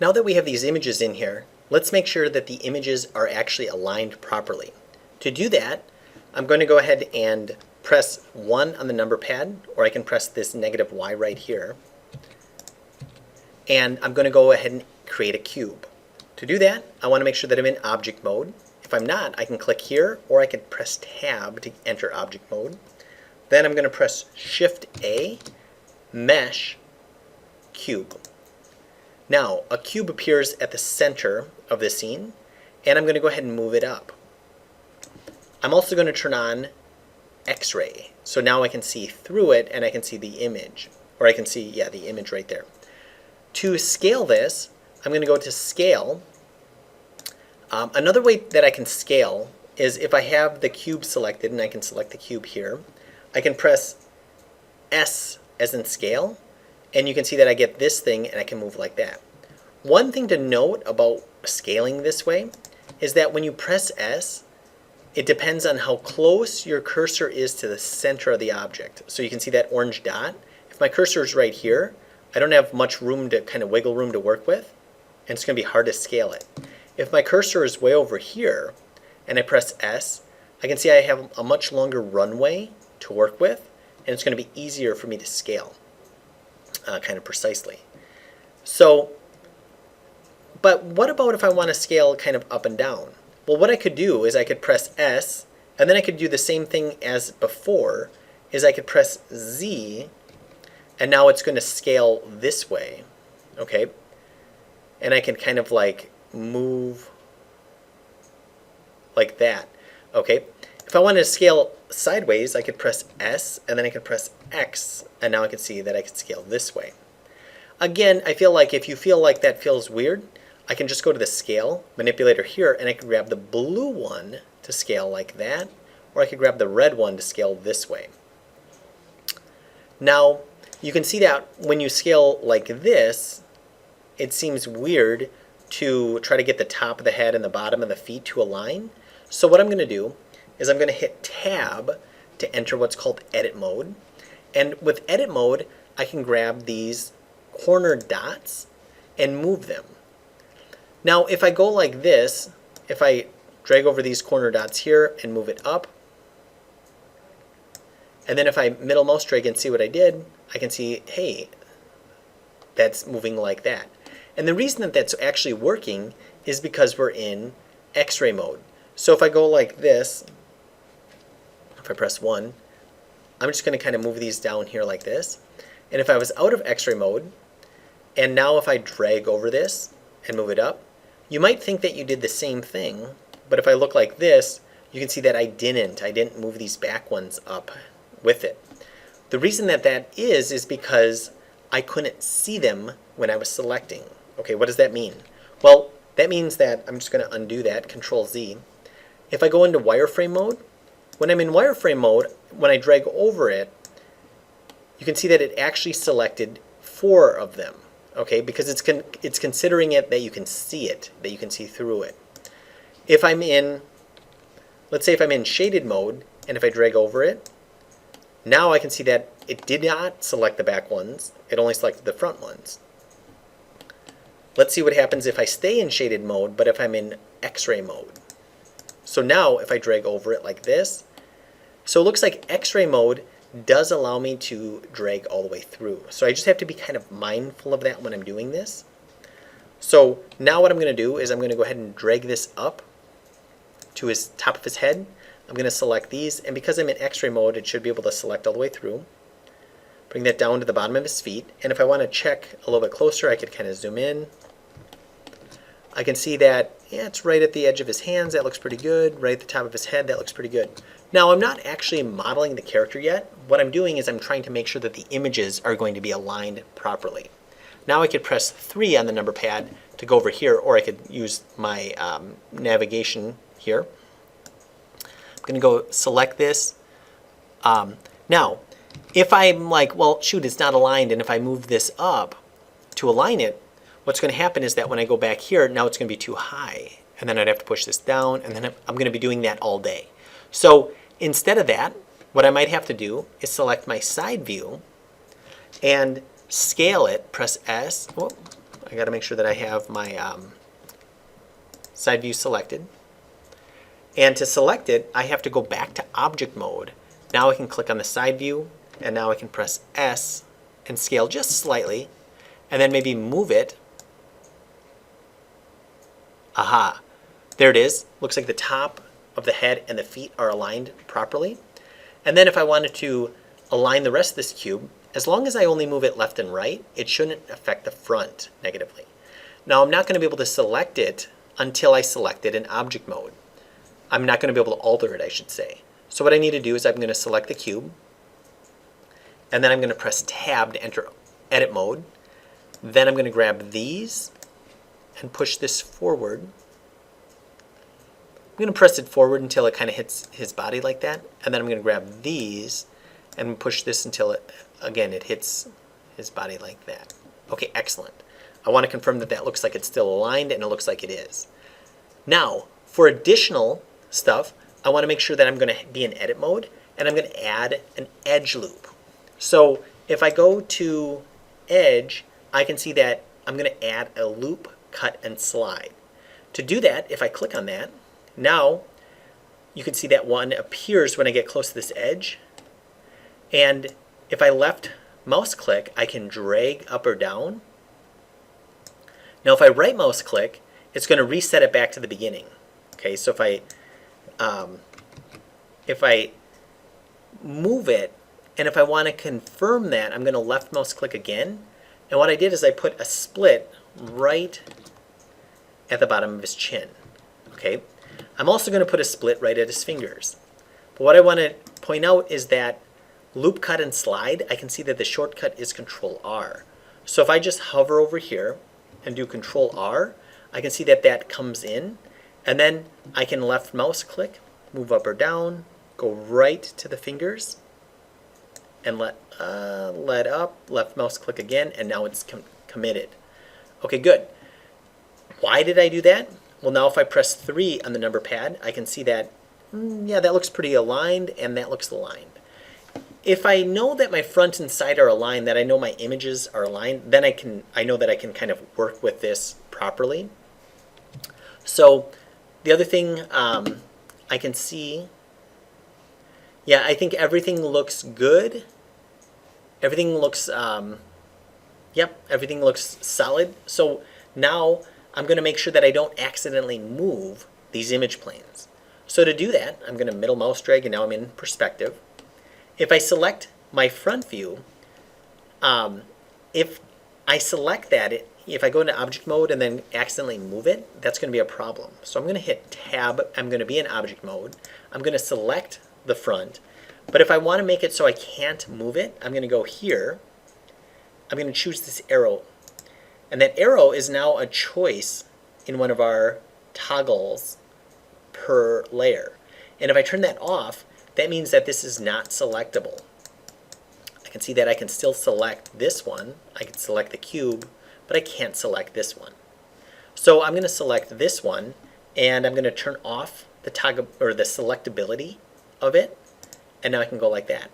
Now that we have these images in here, let's make sure that the images are actually aligned properly. To do that, I'm going to go ahead and press 1 on the number pad, or I can press this -y right here. And I'm going to go ahead and create a cube. To do that, I want to make sure that I'm in object mode. If I'm not, I can click here, or I can press tab to enter object mode. Then I'm going to press Shift A, Mesh, Cube. Now, a cube appears at the center of the scene, and I'm going to go ahead and move it up. I'm also going to turn on X-ray, so now I can see through it and I can see the image, or I can see, yeah, the image right there. To scale this, I'm going to go to Scale. Another way that I can scale is if I have the cube selected, and I can select the cube here, I can press S as in scale, and you can see that I get this thing and I can move like that. One thing to note about scaling this way is that when you press S, it depends on how close your cursor is to the center of the object. So you can see that orange dot. If my cursor is right here, I don't have much room to kind of wiggle room to work with, and it's going to be hard to scale it. If my cursor is way over here and I press S, I can see I have a much longer runway to work with, and it's going to be easier for me to scale kind of precisely. So, but what about if I want to scale kind of up and down? Well, what I could do is I could press S, and then I could do the same thing as before, is I could press Z, and now it's going to scale this way, okay? And I can kind of like move like that, okay? If I wanted to scale sideways, I could press S, and then I could press X, and now I can see that I can scale this way. Again, I feel like if you feel like that feels weird, I can just go to the scale manipulator here, and I can grab the blue one to scale like that, or I could grab the red one to scale this way. Now, you can see that when you scale like this, it seems weird to try to get the top of the head and the bottom of the feet to align. So what I'm going to do is I'm going to hit Tab to enter what's called Edit Mode. And with Edit Mode, I can grab these corner dots and move them. Now, if I go like this, if I drag over these corner dots here and move it up, and then if I middle mouse drag and see what I did, I can see, hey, that's moving like that. And the reason that that's actually working is because we're in X-ray mode. So if I go like this, if I press 1, I'm just going to kind of move these down here like this. And if I was out of X-ray mode, and now if I drag over this and move it up, you might think that you did the same thing, but if I look like this, you can see that I didn't move these back ones up with it. The reason that that is because I couldn't see them when I was selecting. Okay, what does that mean? Well, that means that I'm just going to undo that, Control Z. If I go into wireframe mode, when I'm in wireframe mode, when I drag over it, you can see that it actually selected 4 of them. Okay, because it's considering it that you can see it, that you can see through it. If I'm in, let's say if I'm in shaded mode, and if I drag over it, now I can see that it did not select the back ones, it only selected the front ones. Let's see what happens if I stay in shaded mode, but if I'm in X-ray mode. So now if I drag over it like this, so it looks like X-ray mode does allow me to drag all the way through. So I just have to be kind of mindful of that when I'm doing this. So now what I'm going to do is I'm going to go ahead and drag this up to his top of his head. I'm going to select these, and because I'm in X-ray mode, it should be able to select all the way through. Bring that down to the bottom of his feet, and if I want to check a little bit closer, I could kind of zoom in. I can see that, yeah, it's right at the edge of his hands, that looks pretty good. Right at the top of his head, that looks pretty good. Now, I'm not actually modeling the character yet. What I'm doing is I'm trying to make sure that the images are going to be aligned properly. Now I could press 3 on the number pad to go over here, or I could use my navigation here. I'm going to go select this. Now, if I'm like, well, shoot, it's not aligned, and if I move this up to align it, what's going to happen is that when I go back here, now it's going to be too high. And then I'd have to push this down, and then I'm going to be doing that all day. So instead of that, what I might have to do is select my side view and scale it, press S. Oh, I got to make sure that I have my side view selected. And to select it, I have to go back to object mode. Now I can click on the side view, and now I can press S and scale just slightly, and then maybe move it. Aha, there it is. Looks like the top of the head and the feet are aligned properly. And then if I wanted to align the rest of this cube, as long as I only move it left and right, it shouldn't affect the front negatively. Now I'm not going to be able to select it until I select it in object mode. I'm not going to be able to alter it, I should say. So what I need to do is I'm going to select the cube, and then I'm going to press Tab to enter edit mode. Then I'm going to grab these and push this forward. I'm going to press it forward until it kind of hits his body like that, and then I'm going to grab these and push this until it, again, it hits his body like that. Okay, excellent. I want to confirm that that looks like it's still aligned, and it looks like it is. Now, for additional stuff, I want to make sure that I'm going to be in edit mode, and I'm going to add an edge loop. So if I go to edge, I can see that I'm going to add a loop, cut, and slide. To do that, if I click on that, now you can see that one appears when I get close to this edge. And if I left mouse click, I can drag up or down. Now if I right mouse click, it's going to reset it back to the beginning. Okay, so if I move it, and if I want to confirm that, I'm going to left mouse click again. And what I did is I put a split right at the bottom of his chin. Okay, I'm also going to put a split right at his fingers. But what I want to point out is that loop, cut, and slide, I can see that the shortcut is Control R. So if I just hover over here and do Control R, I can see that that comes in, and then I can left mouse click, move up or down, go right to the fingers, and let up, left mouse click again, and now it's committed. Okay, good. Why did I do that? Well, now if I press 3 on the number pad, I can see that, yeah, that looks pretty aligned, and that looks aligned. If I know that my front and side are aligned, that I know my images are aligned, then I know that I can kind of work with this properly. So the other thing I can see, yeah, I think everything looks good. Everything looks, yep, everything looks solid. So now I'm going to make sure that I don't accidentally move these image planes. So to do that, I'm going to middle mouse drag, and now I'm in perspective. If I select my front view, if I select that, if I go into object mode and then accidentally move it, that's going to be a problem. So I'm going to hit Tab. I'm going to be in object mode. I'm going to select the front. But if I want to make it so I can't move it, I'm going to go here. I'm going to choose this arrow. And that arrow is now a choice in one of our toggles per layer. And if I turn that off, that means that this is not selectable. I can see that I can still select this one. I can select the cube, but I can't select this one. So I'm going to select this one, and I'm going to turn off the toggle or the selectability of it, and now I can go like that.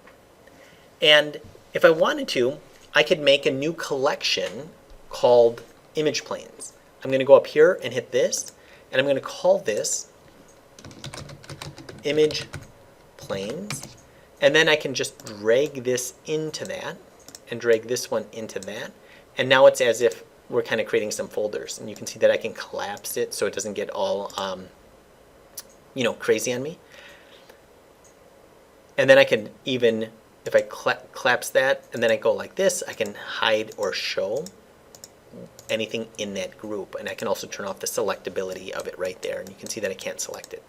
And if I wanted to, I could make a new collection called image planes. I'm going to go up here and hit this, and I'm going to call this image planes, and then I can just drag this into that and drag this one into that, and now it's as if we're kind of creating some folders, and you can see that I can collapse it so it doesn't get all crazy on me. And then I can even, if I collapse that and then I go like this, I can hide or show anything in that group, and I can also turn off the selectability of it right there, and you can see that I can't select it.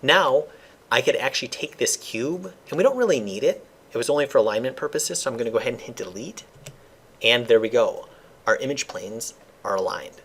Now I could actually take this cube, and we don't really need it. It was only for alignment purposes, so I'm going to go ahead and hit delete. And there we go. Our image planes are aligned.